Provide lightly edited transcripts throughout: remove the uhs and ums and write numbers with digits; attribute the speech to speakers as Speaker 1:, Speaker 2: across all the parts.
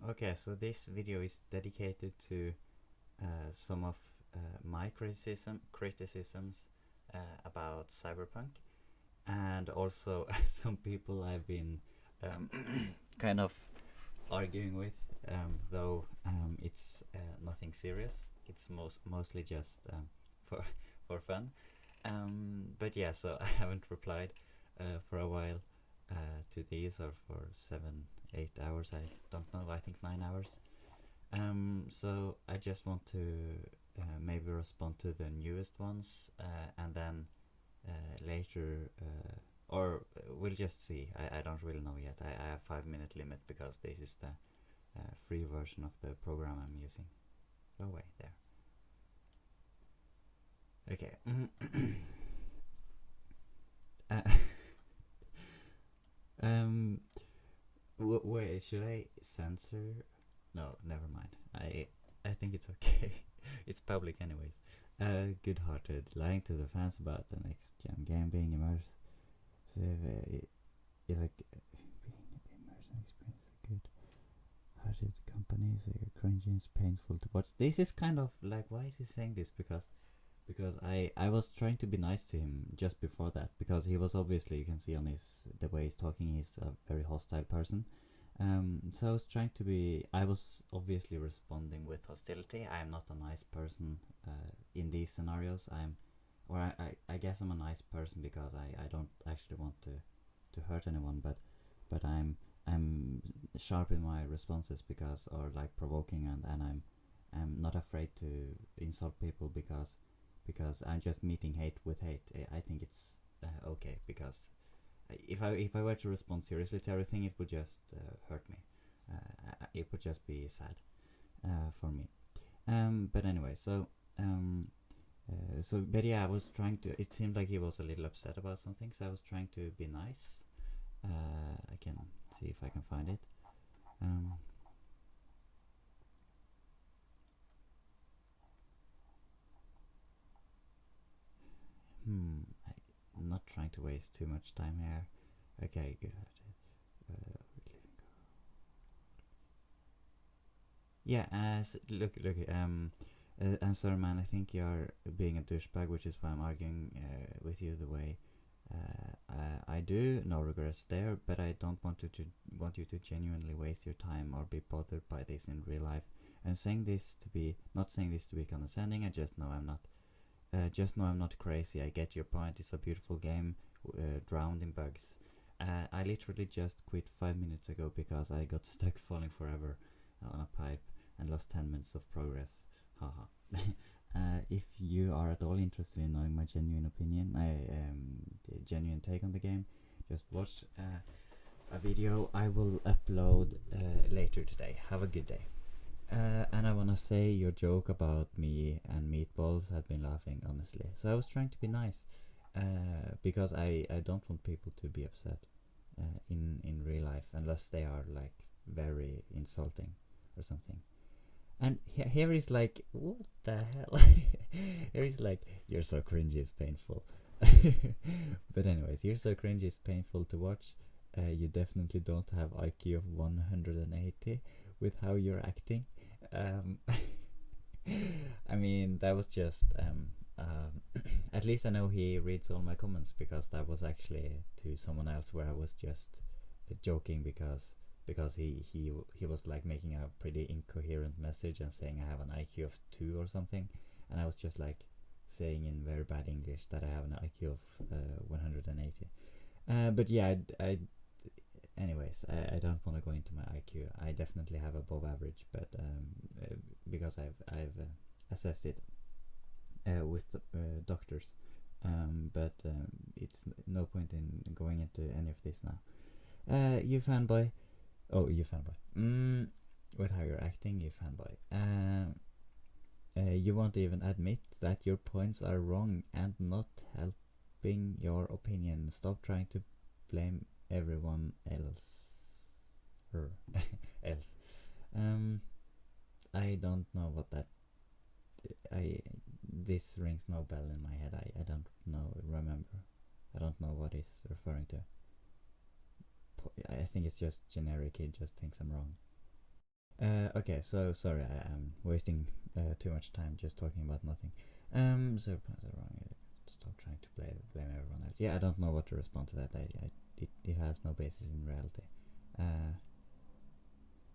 Speaker 1: Okay, so this video is dedicated to some of my criticisms about Cyberpunk, and also some people I've been um, kind of arguing with, though it's nothing serious. It's mostly just for for fun. But yeah, so I haven't replied for a while to these, or for 7, 8 hours. I don't know. I think 9 hours. So I just want to maybe respond to the newest ones, and then later, or we'll just see. I don't really know yet. I have 5 minute limit because this is the free version of the program I'm using. Go away there. Okay. uh, um. Wait. Should I censor? No. Never mind. I think it's okay. It's public anyways. Good-hearted, lying to the fans about the next gen game, being immersed. So it's like being immersed in experience. Good-hearted companies, cringy, it's painful to watch. This is kind of like, why is he saying this? Because I was trying to be nice to him just before that, because he was obviously, you can see on his the way he's talking, he's a very hostile person. So I was trying to be. I was obviously responding with hostility. I am not a nice person in these scenarios. I guess I'm a nice person because I don't actually want to hurt anyone, but I'm sharp in my responses, because, or like provoking, and I'm not afraid to insult people, because I'm just meeting hate with hate. I think it's okay, because if I were to respond seriously to everything, it would just hurt me. It would just be sad for me. But anyway, but yeah, I was trying to. It seemed like he was a little upset about something, so I was trying to be nice. I can see if I can find it. I'm not trying to waste too much time here. Okay, good. Yeah, look, I'm sorry, man. I think you're being a douchebag, which is why I'm arguing with you the way I do. No regrets there, but I don't want you to genuinely waste your time or be bothered by this in real life. I'm saying this to be not saying this to be condescending. I just know I'm not. Just know I'm not crazy. I get your point. It's a beautiful game, drowned in bugs. I literally just quit 5 minutes ago because I got stuck falling forever on a pipe and lost 10 minutes of progress. Haha. If you are at all interested in knowing my genuine opinion, genuine take on the game, just watch a video I will upload later today. Have a good day. And I wanna say your joke about me and meatballs, I've been laughing, honestly. So I was trying to be nice, because I don't want people to be upset in real life, unless they are like very insulting or something. And here is like, what the hell? Here is like, you're so cringy, it's painful. But anyways, you're so cringy, it's painful to watch. You definitely don't have IQ of 180 with how you're acting. I mean, that was just at least I know he reads all my comments, because that was actually to someone else where I was just joking, because he was like making a pretty incoherent message and saying I have an IQ of 2 or something, and I was just like saying in very bad English that I have an IQ of 180. But yeah, anyways, I don't want to go into my IQ. I definitely have above average, but because I've assessed it with doctors. But it's no point in going into any of this now. You fanboy. Oh, you fanboy. With how you're acting, you fanboy. You won't even admit that your points are wrong and not helping your opinion. Stop trying to blame everyone else. else. I don't know what that. This rings no bell in my head. I don't remember. I don't know what he's referring to. I think it's just generic. He just thinks I'm wrong. Okay, so sorry, I am wasting too much time just talking about nothing. So stop trying to blame everyone else. Yeah, I don't know what to respond to that. It has no basis in reality.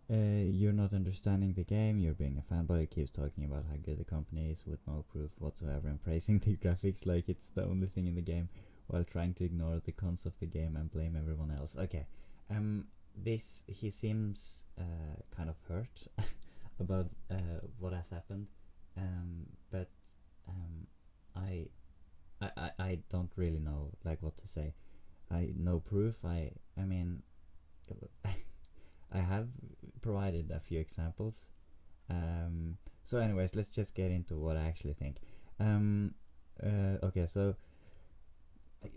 Speaker 1: Uh, you're not understanding the game. You're being a fanboy. He keeps talking about how good the company is with no proof whatsoever and praising the graphics like it's the only thing in the game, while trying to ignore the cons of the game and blame everyone else. Okay, this he seems kind of hurt about what has happened, but um, I, I don't really know like what to say. I no proof. I mean, I have provided a few examples. So, anyways, let's just get into what I actually think. Okay, so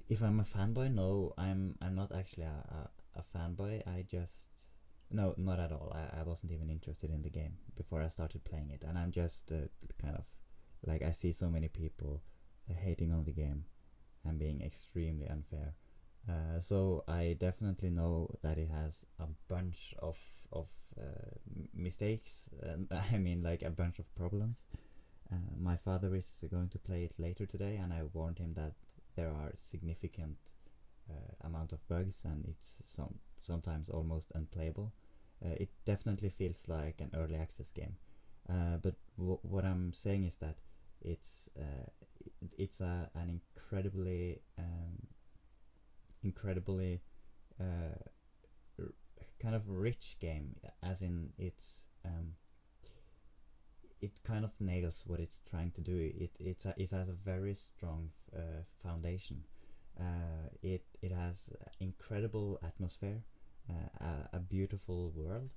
Speaker 1: if I'm a fanboy, no, I'm not actually a fanboy. I just no, not at all. I wasn't even interested in the game before I started playing it, and I'm just kind of like I see so many people hating on the game and being extremely unfair. So I definitely know that it has a bunch of mistakes. I mean, like a bunch of problems. My father is going to play it later today, and I warned him that there are significant amount of bugs, and it's sometimes almost unplayable. It definitely feels like an early access game, but what I'm saying is that it's an incredibly uh, r- kind of rich game, as in it kind of nails what it's trying to do. It has a very strong foundation. It has incredible atmosphere, a beautiful world,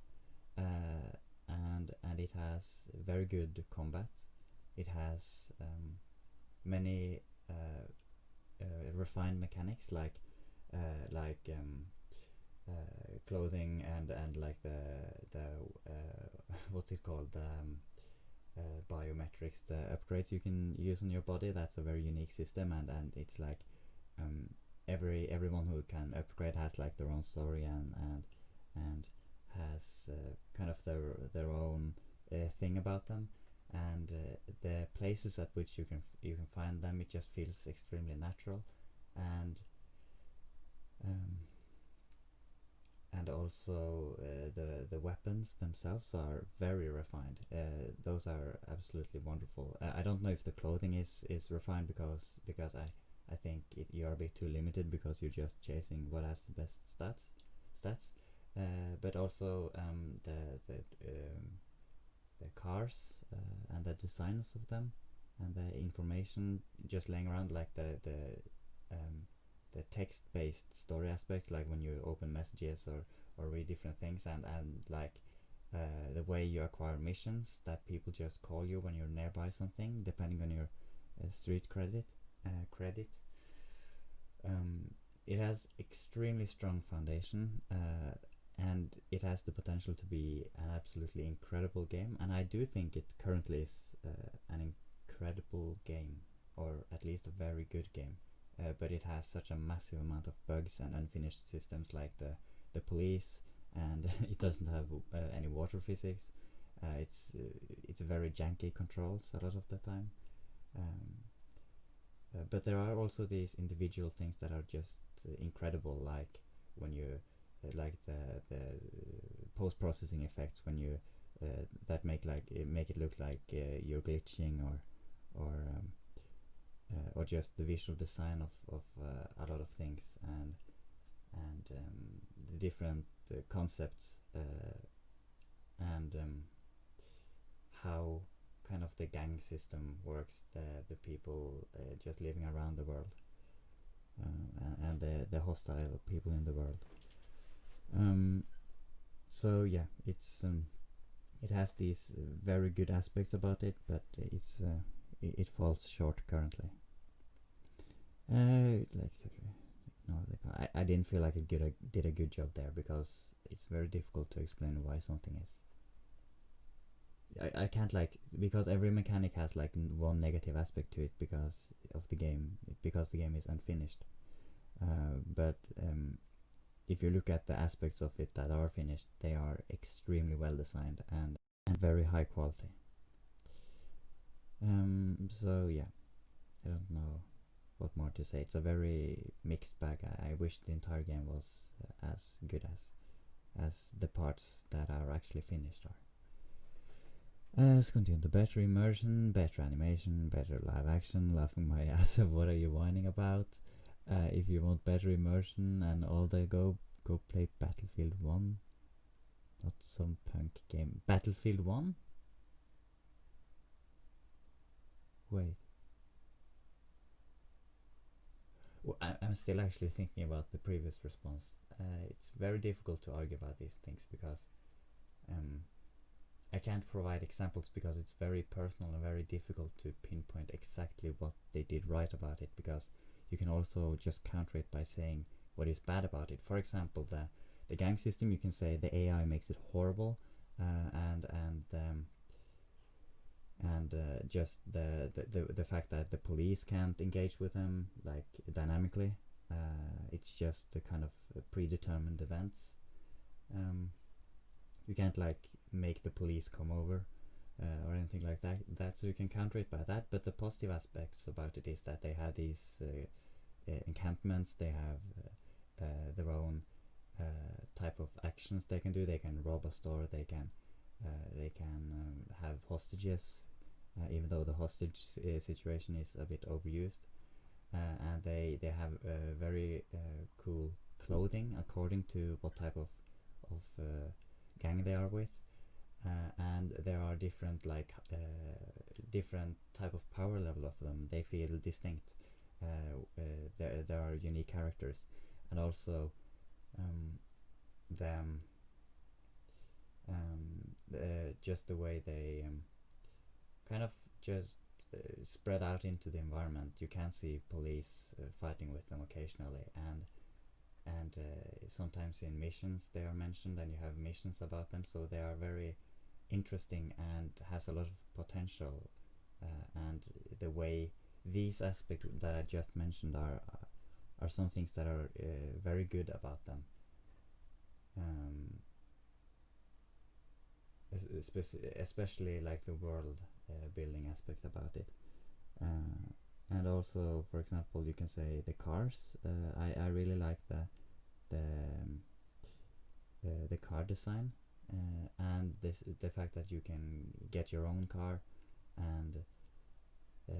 Speaker 1: and it has very good combat. It has many refined mechanics like clothing and like the what's it called, biometrics, the upgrades you can use on your body. That's a very unique system, and it's like um, everyone who can upgrade has like their own story and has kind of their own thing about them, and the places at which you can find them, it just feels extremely natural, and um, and also the weapons themselves are very refined. Those are absolutely wonderful. I don't know if the clothing is refined because I think you are a bit too limited because you're just chasing what has the best stats. But also the cars and the designs of them and the information just laying around, like um, the text-based story aspects, like when you open messages or read different things, and like the way you acquire missions, that people just call you when you're nearby something, depending on your street credit. Um, it has extremely strong foundation, and it has the potential to be an absolutely incredible game. And I do think it currently is an incredible game, or at least a very good game. But it has such a massive amount of bugs and unfinished systems, like the police, and it doesn't have any water physics. It's very janky controls a lot of the time. Um, but there are also these individual things that are just incredible, like when you like the post processing effects when you that make it look like you're glitching, or just the visual design of a lot of things, and the different concepts, and how kind of the gang system works, the people just living around the world, and the hostile people in the world. Um, so yeah, it has these very good aspects about it, but it falls short currently. Like no, I didn't feel like it did a good job there, because it's very difficult to explain why something is. I can't, like, because every mechanic has like one negative aspect to it because the game is unfinished. But if you look at the aspects of it that are finished, they are extremely well designed and very high quality. So yeah, I don't know what more to say. It's a very mixed bag. I wish the entire game was as good as the parts that are actually finished are. Let's continue. The better immersion, better animation, better live action. Laughing my ass off. What are you whining about? If you want better immersion and all that, go play Battlefield 1. Not some punk game. Battlefield 1? Wait. Well, I'm still actually thinking about the previous response. It's very difficult to argue about these things because I can't provide examples because it's very personal and very difficult to pinpoint exactly what they did right about it, because you can also just counter it by saying what is bad about it. For example, the gang system, you can say the AI makes it horrible, and just the fact that the police can't engage with them like dynamically. It's just a kind of predetermined events. You can't like make the police come over or anything like that, so you can counter it by that. But the positive aspects about it is that they have these encampments, they have their own type of actions they can do. They can rob a store, they can have hostages, even though the hostage situation is a bit overused, and they have very cool clothing according to what type of gang they are with, and there are different different type of power level of them. They feel distinct. There are unique characters, and also them just the way they kind of just spread out into the environment. You can see police fighting with them occasionally, and sometimes in missions they are mentioned, and you have missions about them, so they are very interesting and has a lot of potential. And the way these aspects that I just mentioned are some things that are very good about them. Especially like the world building aspect about it, and also, for example, you can say the cars. I really like the car design, and the fact that you can get your own car, and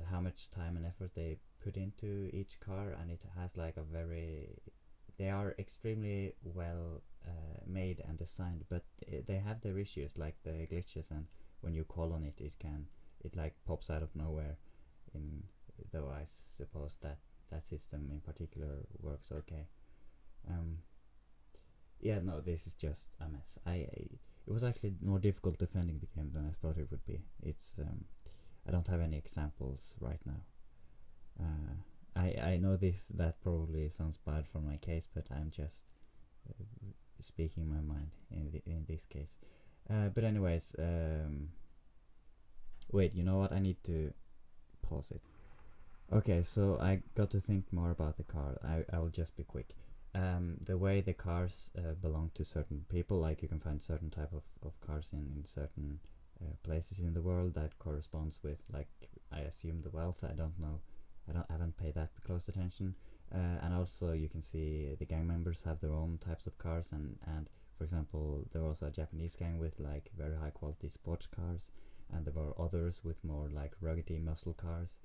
Speaker 1: how much time and effort they put into each car, and it has like a they are extremely well made and designed, but they have their issues like the glitches, and when you call on it, it like pops out of nowhere. Though I suppose that system in particular works okay. Yeah, no, this is just a mess. It was actually more difficult defending the game than I thought it would be. It's I don't have any examples right now. I know that probably sounds bad for my case, but I'm just speaking my mind in this case. But anyways, wait, you know what? I need to pause it. Okay, so I got to think more about the car. I will just be quick. The way the cars belong to certain people, like you can find certain type of cars in certain places in the world that corresponds with, like, I assume the wealth. I don't know. I haven't paid that close attention. And also you can see the gang members have their own types of cars, and for example, there was a Japanese gang with like very high quality sports cars, and there were others with more like ruggedy muscle cars.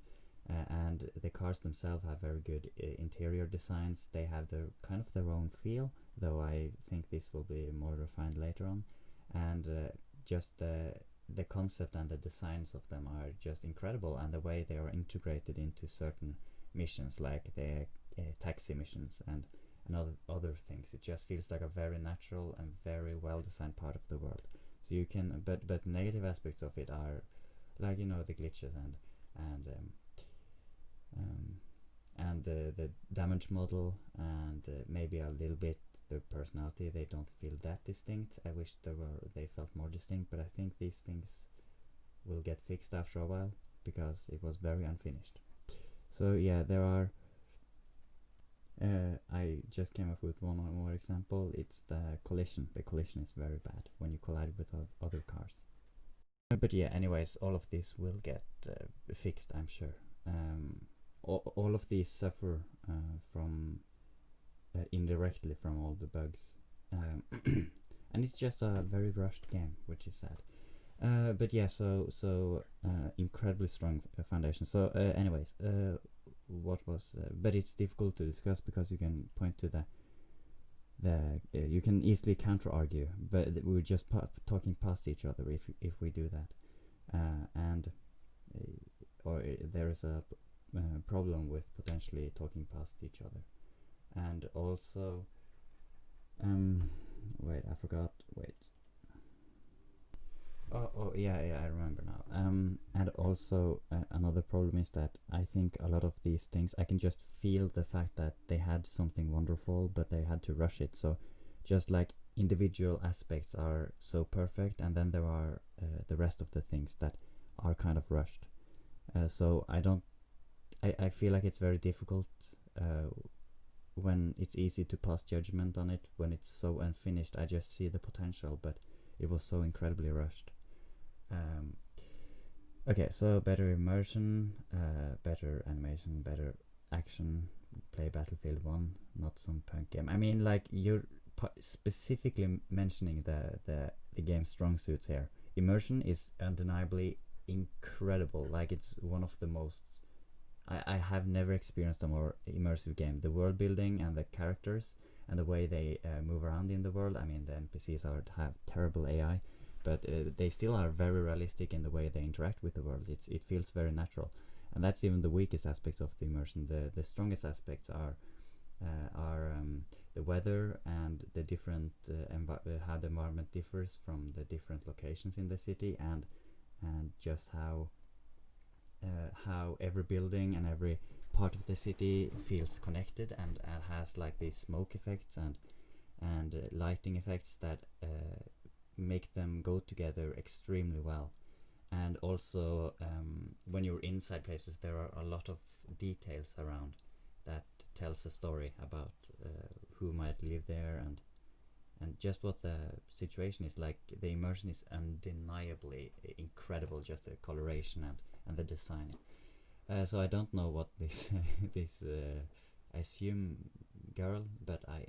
Speaker 1: And the cars themselves have very good interior designs. They have their kind of their own feel, though I think this will be more refined later on. And just the concept and the designs of them are just incredible, and the way they are integrated into certain missions, like the taxi missions and other things. It just feels like a very natural and very well designed part of the world. So you can, but negative aspects of it are like, you know, the glitches and the damage model, and maybe a little bit the personality. They don't feel that distinct. I wish they felt more distinct, but I think these things will get fixed after a while because it was very unfinished. So yeah, there are I just came up with one more example. It's the collision. The collision is very bad when you collide with other cars. But yeah, anyways, all of this will get fixed, I'm sure. All of these suffer from indirectly from all the bugs, and it's just a very rushed game, which is sad. But yeah, so incredibly strong foundation. So, anyways, what was? But it's difficult to discuss because you can point to the you can easily counter argue, but we're just talking past each other if we do that, and or there is a problem with potentially talking past each other, and also wait, I forgot. Wait. Oh yeah, I remember now. And also another problem is that I think a lot of these things I can just feel the fact that they had something wonderful, but they had to rush it. So, just like individual aspects are so perfect, and then there are the rest of the things that are kind of rushed. So I don't. I feel like it's very difficult when it's easy to pass judgment on it when it's so unfinished. I just see the potential, but it was so incredibly rushed. Okay, so better immersion, better animation, better action. Play Battlefield 1, not some punk game. I mean, like, you're specifically mentioning the game's strong suits here. Immersion is undeniably incredible. Like, it's one of the most. I have never experienced a more immersive game. The world building and the characters and the way they move around in the world. I mean, the NPCs have terrible AI, but they still are very realistic in the way they interact with the world. It feels very natural, and that's even the weakest aspects of the immersion. The strongest aspects are the weather and the different how the environment differs from the different locations in the city, and just how every building and every part of the city feels connected and has like these smoke effects and lighting effects that make them go together extremely well. And also when you're inside places, there are a lot of details around that tells a story about who might live there and just what the situation is like. The immersion is undeniably incredible, just the coloration and the design. So I don't know what this this I assume girl, but I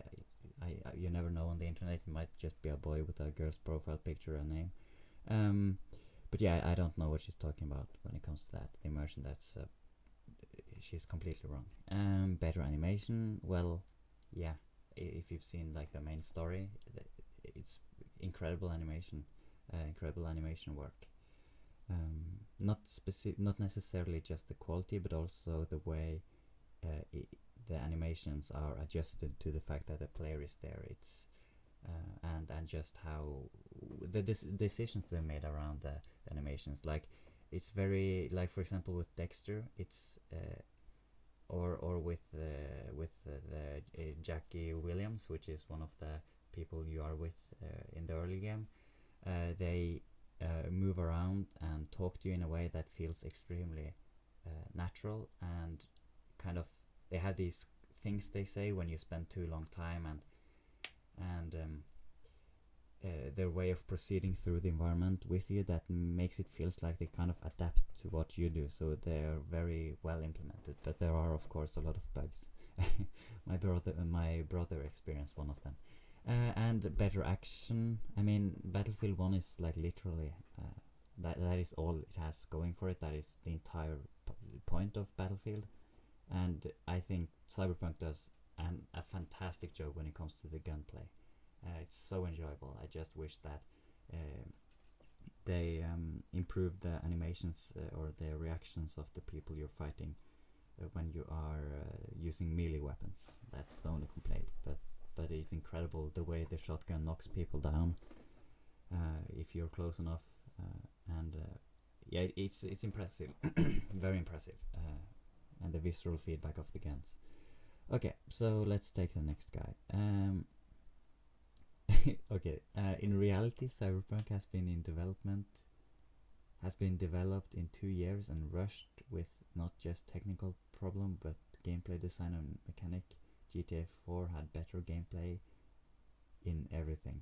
Speaker 1: you never know on the internet. It might just be a boy with a girl's profile picture and name. But yeah, I don't know what she's talking about when it comes to that. The immersion, that's she's completely wrong. Better animation, well, yeah. If you've seen like the main story, it's incredible animation, incredible animation work. Not necessarily just the quality, but also the way the animations are adjusted to the fact that the player is there. It's and just how the decisions they made around the animations, like it's very, like for example with Dexter, it's or with the Jackie Williams, which is one of the people you are with in the early game. They move around and talk to you in a way that feels extremely natural, and kind of they have these things they say when you spend too long time, and their way of proceeding through the environment with you that makes it feels like they kind of adapt to what you do. So they're very well implemented, but there are of course a lot of bugs. my brother experienced one of them. And better action. I mean, Battlefield 1 is like literally that is all it has going for it. That is the entire point of Battlefield, and I think Cyberpunk does a fantastic job when it comes to the gunplay. It's so enjoyable. I just wish that they improved the animations or the reactions of the people you're fighting when you are using melee weapons. That's the only complaint, but it's incredible the way the shotgun knocks people down if you're close enough, and yeah, it's impressive, very impressive, and the visceral feedback of the guns. Okay, so let's take the next guy. Okay, in reality, Cyberpunk has been developed in 2 years and rushed with not just technical problem but gameplay design and mechanic GTA 4 had better gameplay in everything.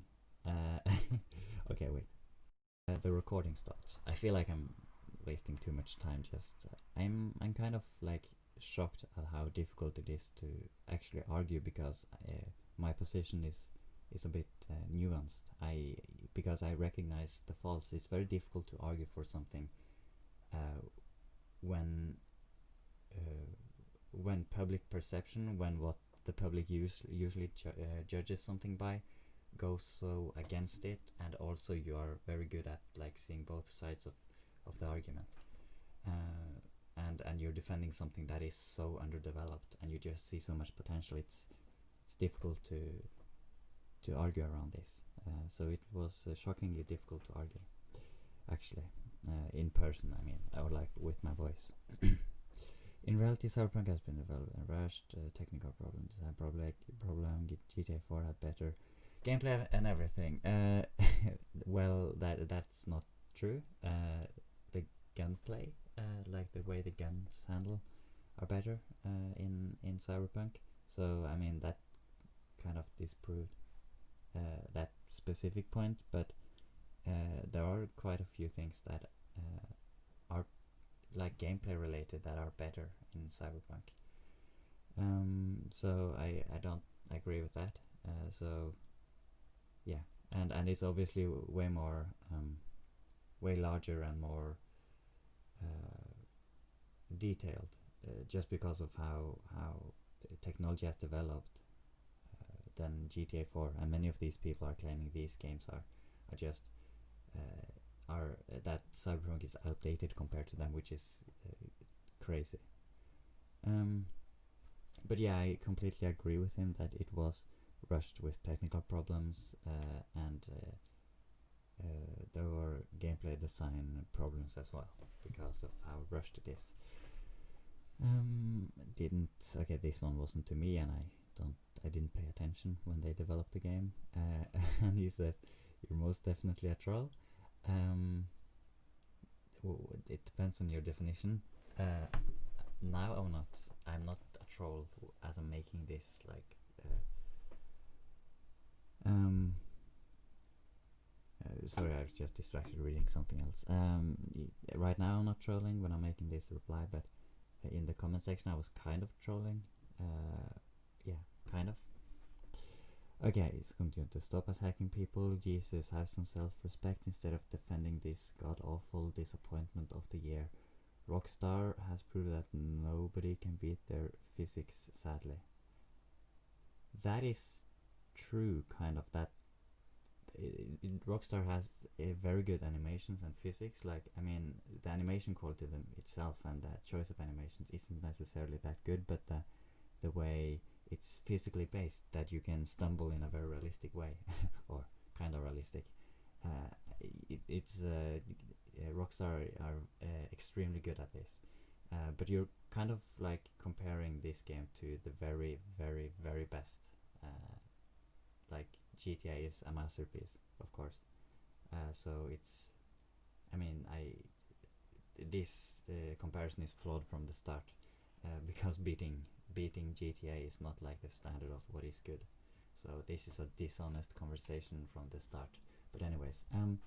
Speaker 1: Okay, wait. The recording starts. I feel like I'm wasting too much time. Just I'm kind of like shocked at how difficult it is to actually argue, because my position is a bit nuanced. Because I recognize the faults. It's very difficult to argue for something when public perception, when what the public usually judges something by, goes so against it, and also you are very good at like seeing both sides of the argument, and you're defending something that is so underdeveloped, and you just see so much potential. It's difficult to argue around this. So it was shockingly difficult to argue, actually, in person. I mean, or like with my voice. In reality, Cyberpunk has been developed and rushed, technical problems, problem GTA 4 had better gameplay and everything. Well, that's not true. The gunplay, like the way the guns handle, are better in Cyberpunk. So I mean that kind of disproved that specific point, but there are quite a few things that are like gameplay related that are better in Cyberpunk. So I don't agree with that. So yeah, and it's obviously way more, way larger and more detailed, just because of how technology has developed than GTA 4, and many of these people are claiming these games are just that Cyberpunk is outdated compared to them, which is crazy. But yeah, I completely agree with him that it was rushed with technical problems, and there were gameplay design problems as well because of how rushed it is. Okay, this one wasn't to me, and I didn't pay attention when they developed the game. And he says, "You're most definitely a troll." It depends on your definition. Now I'm not a troll as I'm making this like. Sorry, I was just distracted reading something else. Right now I'm not trolling when I'm making this reply, but in the comment section I was kind of trolling. Yeah, kind of. Okay, it's continuing to stop attacking people. Jesus, have some self-respect instead of defending this god-awful disappointment of the year. Rockstar has proved that nobody can beat their physics, sadly. That is true, kind of. That Rockstar has very good animations and physics. Like, I mean, the animation quality of them itself and the choice of animations isn't necessarily that good, but the way it's physically based, that you can stumble in a very realistic way, or kind of realistic. It's Rockstar are extremely good at this. But you're kind of like comparing this game to the very, very, very best. Like GTA is a masterpiece, of course. So it's, I mean, this comparison is flawed from the start, because beating GTA is not like the standard of what is good. So this is a dishonest conversation from the start. But anyways, and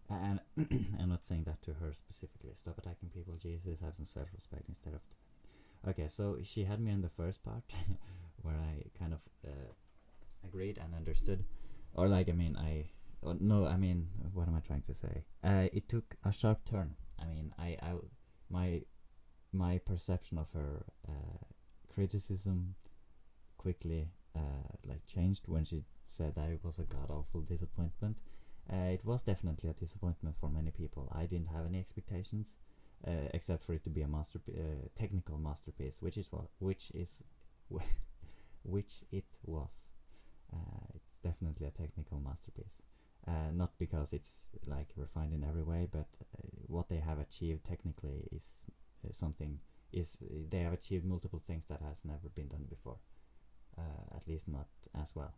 Speaker 1: I'm not saying that to her specifically. Stop attacking people, Jesus, have some self-respect instead of. Okay, so she had me in the first part where I kind of agreed and understood, or like, I mean, what am I trying to say? It took a sharp turn. I mean, my perception of her criticism quickly like changed when she said that it was a god awful disappointment. It was definitely a disappointment for many people. I didn't have any expectations, except for it to be a technical masterpiece, which it was. It's definitely a technical masterpiece. Not because it's like refined in every way, but what they have achieved technically is they have achieved multiple things that has never been done before. At least not as well.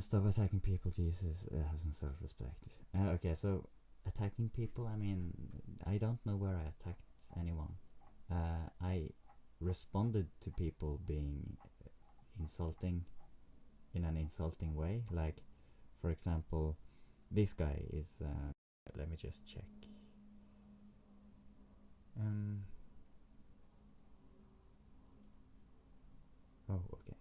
Speaker 1: Stop attacking people, Jesus, have some self-respect. Okay, so attacking people, I mean, I don't know where I attacked anyone. responded to people being insulting in an insulting way. Like, for example, this guy is. Let me just check. Um. Oh, okay.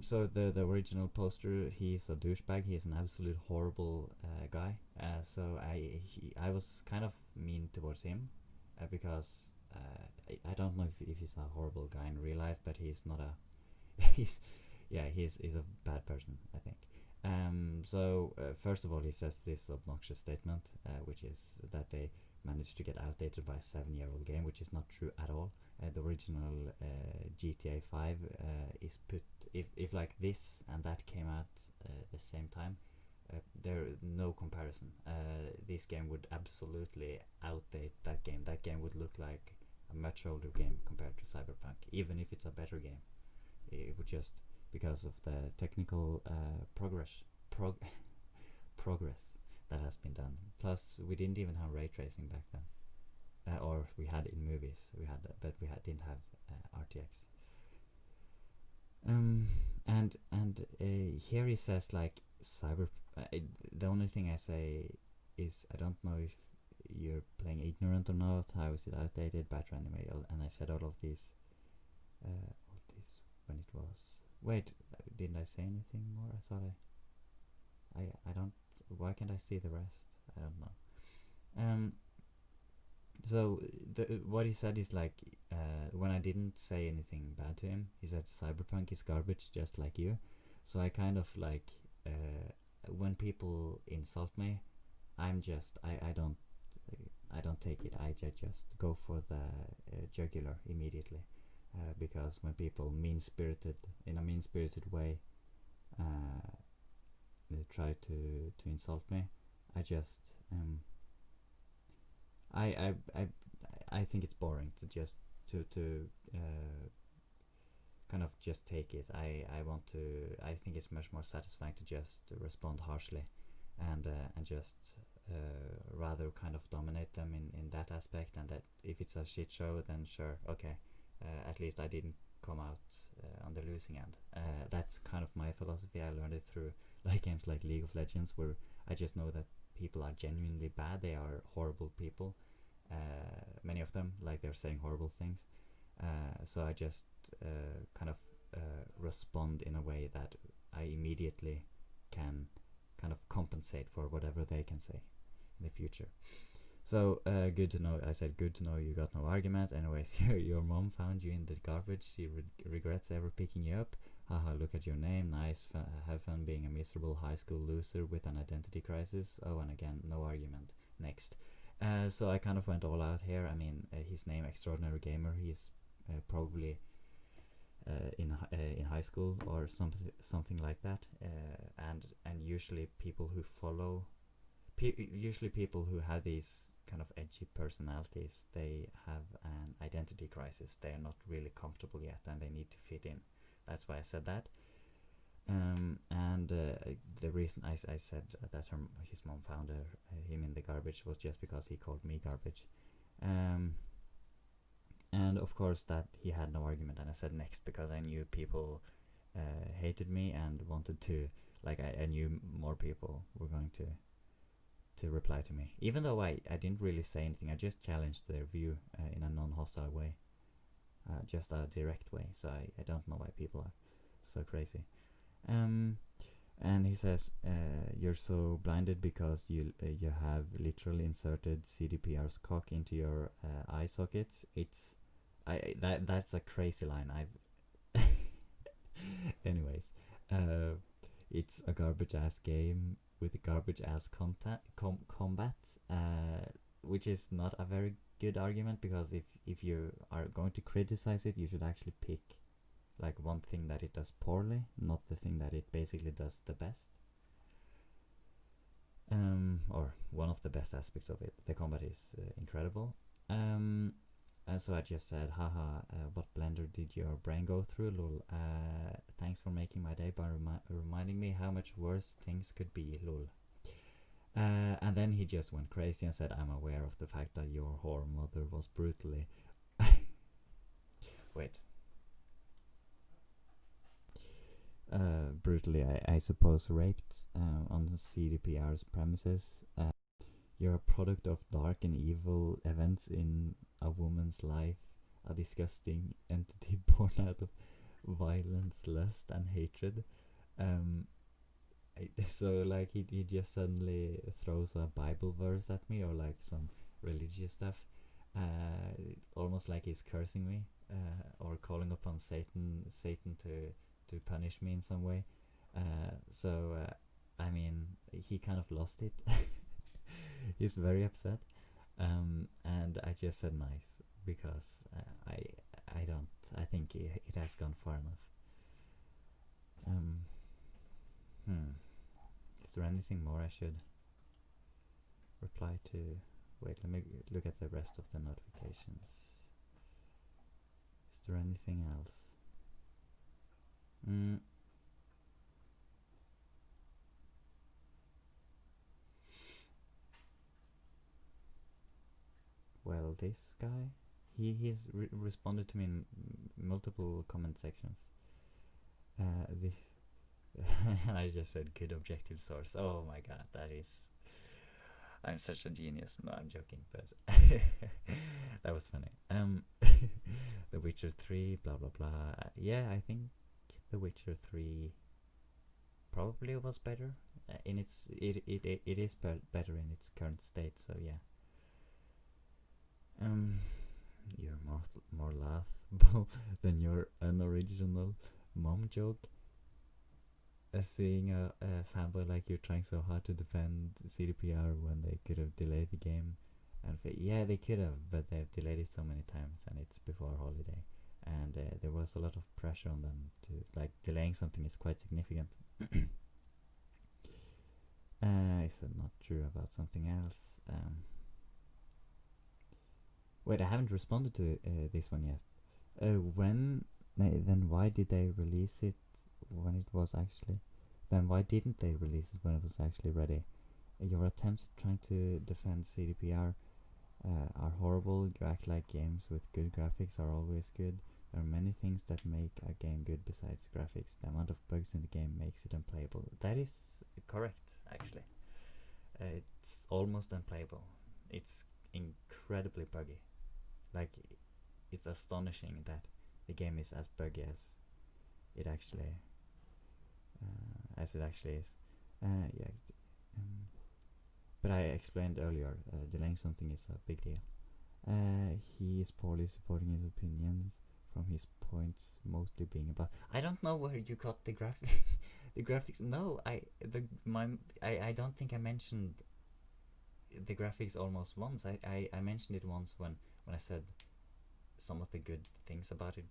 Speaker 1: So the original poster, he's a douchebag. He's an absolute horrible guy. So I was kind of mean towards him, because I don't know if he's a horrible guy in real life, but he's not a he's a bad person, I think. So first of all, he says this obnoxious statement, which is that they managed to get outdated by a 7-year-old game, which is not true at all. The original GTA 5 is put, if like this and that came out the same time, there no comparison. This game would absolutely outdate that game. That game would look like a much older game compared to Cyberpunk, even if it's a better game. It would just, because of the technical progress that has been done. Plus, we didn't even have ray tracing back then. Or we had it in movies. We had that, but didn't have RTX. And here he says like the only thing I say is, I don't know if you're playing ignorant or not. How is it outdated? Better anyway. And I said all of these when it was. Wait, didn't I say anything more? I thought I don't. Why can't I see the rest? I don't know. So what he said is like, when I didn't say anything bad to him, he said Cyberpunk is garbage just like you. So I kind of like, when people insult me, I don't take it. I just go for the jugular immediately, because when people in a mean-spirited way they try to insult me, I just I think it's boring to just to kind of just take it. I think it's much more satisfying to just respond harshly, and just rather kind of dominate them in that aspect. And that if it's a shit show, then sure, okay, at least I didn't come out on the losing end. That's kind of my philosophy. I learned it through like games like League of Legends, where I just know that people are genuinely bad. They are horrible people. Many of them, like, they're saying horrible things. So I just kind of respond in a way that I immediately can kind of compensate for whatever they can say in the future. So good to know. I said, good to know you got no argument. Anyways, your mom found you in the garbage. She regrets ever picking you up. Haha, look at your name. Nice. Have fun being a miserable high school loser with an identity crisis. Oh, and again, no argument. Next. So I kind of went all out here. I mean, his name, Extraordinary Gamer, he's probably in high school or something like that. And usually people who follow, usually people who have these kind of edgy personalities, they have an identity crisis. They are not really comfortable yet, and they need to fit in. That's why I said that. And the reason I said that his mom found him in the garbage was just because he called me garbage. And of course that he had no argument, and I said next because I knew people hated me and wanted to, like, I knew more people were going to reply to me, even though I didn't really say anything. I just challenged their view in a non-hostile way, just a direct way. So I don't know why people are so crazy. And he says, you're so blinded because you have literally inserted CDPR's cock into your eye sockets. That's a crazy line. Anyways, it's a garbage ass game with garbage ass combat, which is not a very good argument, because if you are going to criticize it, you should actually pick like one thing that it does poorly, not the thing that it basically does the best, or one of the best aspects of it. The combat is incredible. And so I just said, haha, what blender did your brain go through, lol. Thanks for making my day by reminding me how much worse things could be, lol. And then he just went crazy and said, I'm aware of the fact that your whore mother was brutally Wait. Brutally, I suppose, raped on the CDPR's premises. You're a product of dark and evil events in a woman's life, a disgusting entity born out of violence, lust, and hatred. Um, so like he just suddenly throws a Bible verse at me or like some religious stuff, almost like he's cursing me, or calling upon Satan to punish me in some way. I mean, he kind of lost it. He's very upset, and I just said nice because I don't I think it has gone far enough. Um, hmm. Is there anything more I should reply to? Wait, let me look at the rest of the notifications. Is there anything else? Well, this guy, he's responded to me in multiple comment sections. This and I just said good objective source. Oh my god, that is. I'm such a genius. No, I'm joking, but that was funny. The Witcher 3, blah blah blah. Yeah, I think The Witcher 3 probably was better. In its it is better in its current state. So yeah. You're more laughable than your unoriginal mom joke. Seeing a fanboy like you trying so hard to defend CDPR when they could have delayed the game, and yeah, they could have, but they've delayed it so many times, and it's before holiday, and there was a lot of pressure on them to like delaying something is quite significant. Is it not true about something else? Wait, I haven't responded to this one yet. When then why did they release it when it was actually? Then why didn't they release it when it was actually ready? Your attempts at trying to defend CDPR are horrible. You act like games with good graphics are always good. There are many things that make a game good besides graphics. The amount of bugs in the game makes it unplayable. That is correct, actually. It's almost unplayable. It's incredibly buggy. Like, it's astonishing that the game is as buggy it actually is. Yeah. But I explained earlier, delaying something is a big deal. He is poorly supporting his opinions from his points mostly being about. I don't know where you got the the graphics. No, I don't think I mentioned the graphics almost once. I mentioned it once when I said some of the good things about it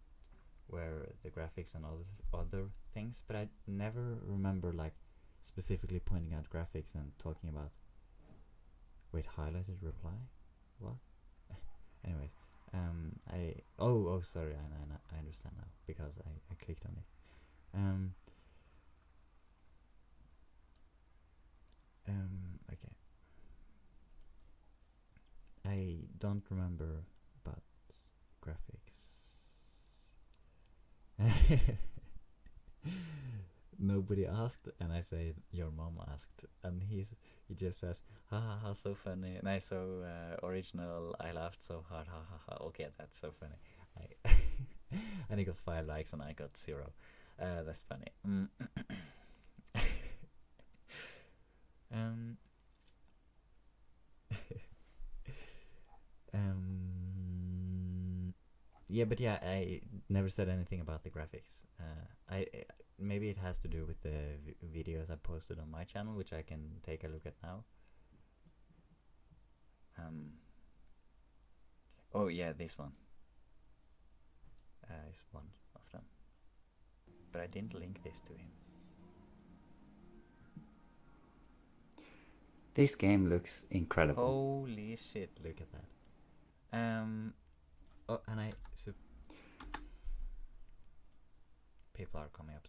Speaker 1: were the graphics and other things, but I never remember like specifically pointing out graphics and talking about. Wait, highlighted reply? What? Anyways, sorry, I understand now because I clicked on it. Okay. I don't remember about graphics. Nobody asked, and I say your mom asked, and he just says, ha ha ha, so funny, nice, so original. I laughed so hard, ha ha ha. Okay, that's so funny. And he got 5 likes, and I got 0. That's funny. Yeah, but yeah, I never said anything about the graphics. I maybe it has to do with the videos I posted on my channel, which I can take a look at now. Oh yeah, this one is one of them, but I didn't link this to him. This game looks incredible. Holy shit! Look at that. Oh, and people are coming up.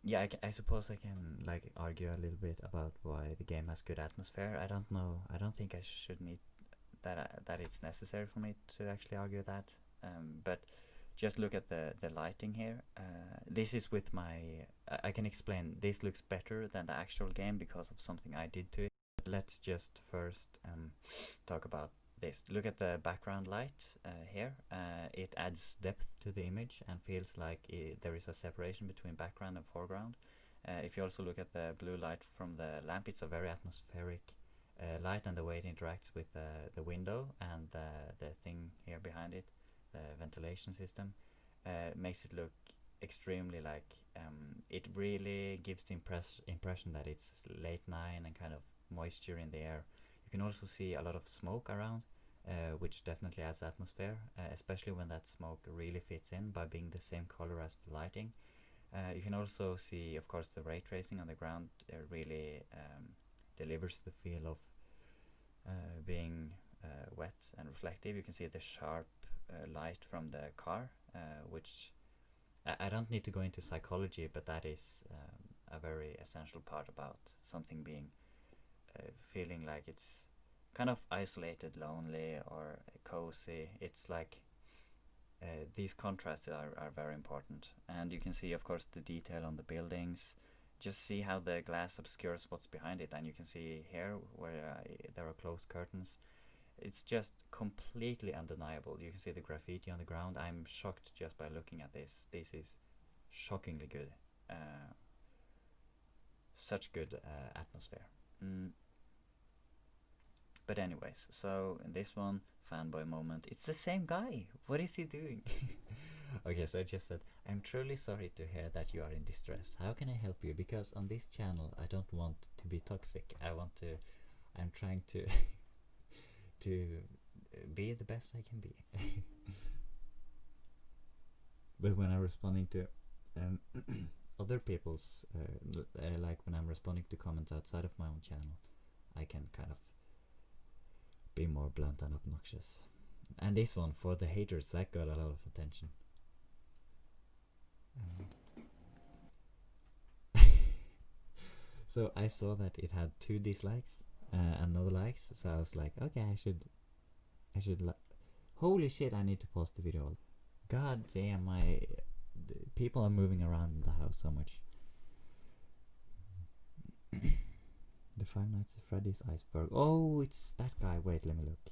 Speaker 1: Yeah, I suppose I can like argue a little bit about why the game has good atmosphere. I don't know. I don't think I should need that. That it's necessary for me to actually argue that. But just look at the lighting here. This is with my... I can explain. This looks better than the actual game because of something I did to it. But let's just first talk about this. Look at the background light here. It adds depth to the image and feels like there is a separation between background and foreground. If you also look at the blue light from the lamp, it's a very atmospheric light, and the way it interacts with the window and the thing here behind it, the ventilation system, makes it look extremely like... it really gives the impression that it's late night and kind of moisture in the air. You can also see a lot of smoke around, which definitely adds atmosphere, especially when that smoke really fits in by being the same color as the lighting. You can also see, of course, the ray tracing on the ground really delivers the feel of being wet and reflective. You can see the sharp light from the car, which I don't need to go into psychology, but that is a very essential part about something being feeling like it's kind of isolated, lonely, or cozy. It's like these contrasts are very important. And you can see, of course, the detail on the buildings. Just see how the glass obscures what's behind it, and you can see here where there are closed curtains. It's just completely undeniable. You can see the graffiti on the ground. I'm shocked just by looking at this. This is shockingly good. Such good atmosphere. But anyways, so in this one, fanboy moment. It's the same guy. What is he doing? Okay, so I just said, I'm truly sorry to hear that you are in distress. How can I help you? Because on this channel, I don't want to be toxic. I'm trying to to be the best I can be. But when I'm responding to other people's, like when I'm responding to comments outside of my own channel, I can kind of be more blunt and obnoxious. And this one, for the haters, that got a lot of attention. So I saw that it had 2 dislikes and no likes, so I was like, okay, I should holy shit, I need to post the video. God damn, people are moving around in the house so much. The Five Nights at Freddy's iceberg. Oh, it's that guy. Wait, let me look.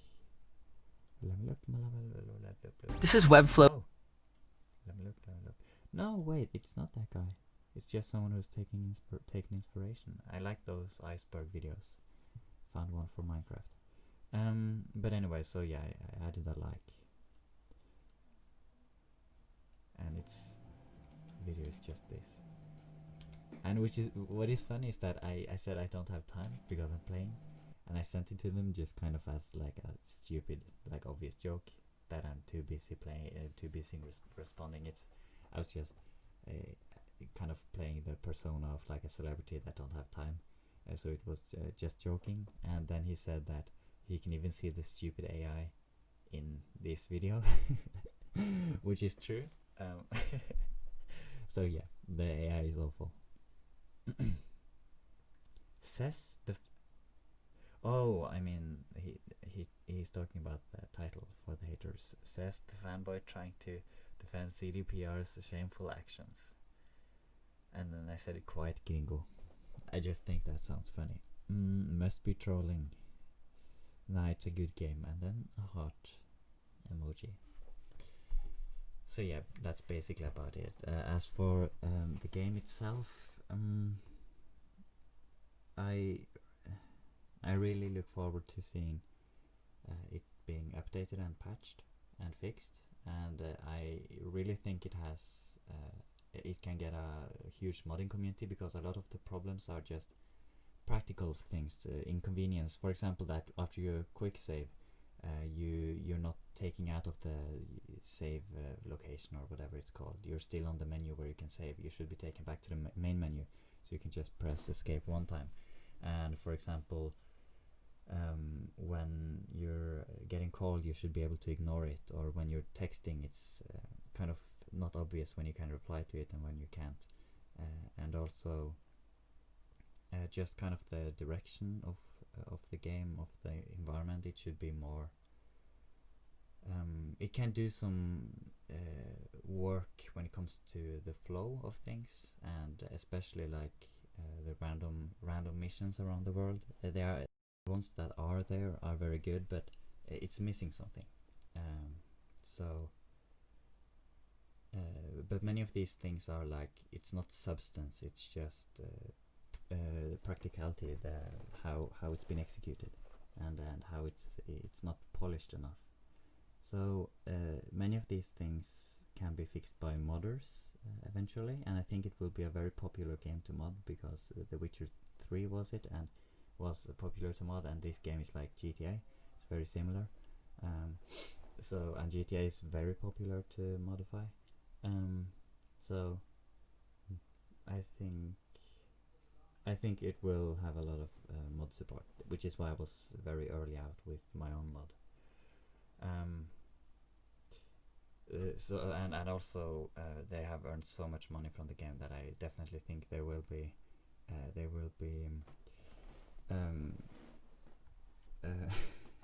Speaker 2: This is Webflow.
Speaker 1: Oh. Let me look. No, wait, it's not that guy. It's just someone who's taking inspiration. I like those iceberg videos. Found one for Minecraft. But anyway, so yeah, I added a like. And its video is just this. And what is funny is that I said I don't have time because I'm playing, and I sent it to them just kind of as like a stupid, like obvious joke that I'm too busy playing, too busy responding. I was just kind of playing the persona of like a celebrity that don't have time, so it was just joking. And then he said that he can even see the stupid AI in this video, which is true. So yeah, the AI is awful. Says the oh, I mean he's talking about the title for the haters. Says the fanboy trying to defend CDPR's shameful actions. And then I said it quite gringo. I just think that sounds funny. Must be trolling. Nah, it's a good game. And then a heart emoji. So yeah, that's basically about it. As for the game itself, I really look forward to seeing it being updated and patched and fixed, and I really think it can get a huge modding community, because a lot of the problems are just practical things, inconvenience. For example, that after your quick save, you're not taking out of the save location or whatever it's called. You're still on the menu where you can save. You should be taken back to the main menu, so you can just press escape one time. And for example, when you're getting called, you should be able to ignore it, or when you're texting, it's kind of not obvious when you can reply to it and when you can't. And also just kind of the direction of the game, of the environment, it should be more it can do some work when it comes to the flow of things, and especially like the random missions around the world. They are the ones that are there are very good, but it's missing something. So but many of these things are like, it's not substance, it's just practicality, the how it's been executed, and how it's not polished enough. So many of these things can be fixed by modders eventually, and I think it will be a very popular game to mod, because The Witcher 3 was it, and was popular to mod, and this game is like GTA. It's very similar. So, and GTA is very popular to modify. So I think it will have a lot of mod support, which is why I was very early out with my own mod. So and also they have earned so much money from the game that I definitely think there will be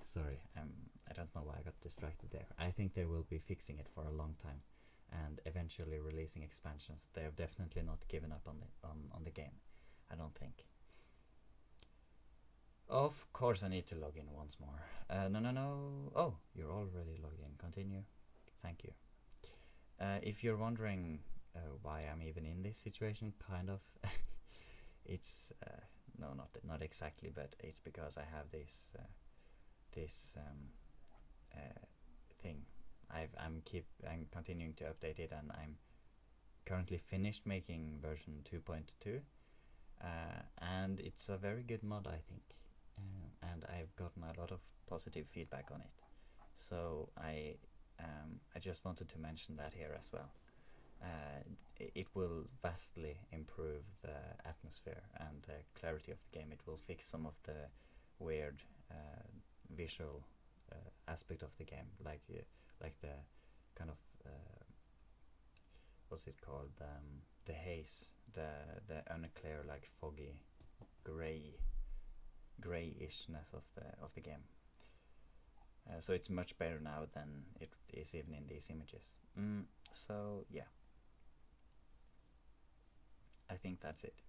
Speaker 1: sorry, I don't know why I got distracted there. I think they will be fixing it for a long time, and eventually releasing expansions. They have definitely not given up on the game, I don't think. Of course I need to log in once more. No. Oh, you're already logged in. Continue. Thank you. If you're wondering why I'm even in this situation, kind of, it's no, not exactly, but it's because I have this thing. I'm continuing to update it, and I'm currently finished making version 2.2, and it's a very good mod, I think, and I've gotten a lot of positive feedback on it. So I just wanted to mention that here as well. It will vastly improve the atmosphere and the clarity of the game. It will fix some of the weird visual aspect of the game, like the kind of what's it called, the haze, the unclear, like foggy grayishness of the game. So it's much better now than it is even in these images. So yeah, I think that's it.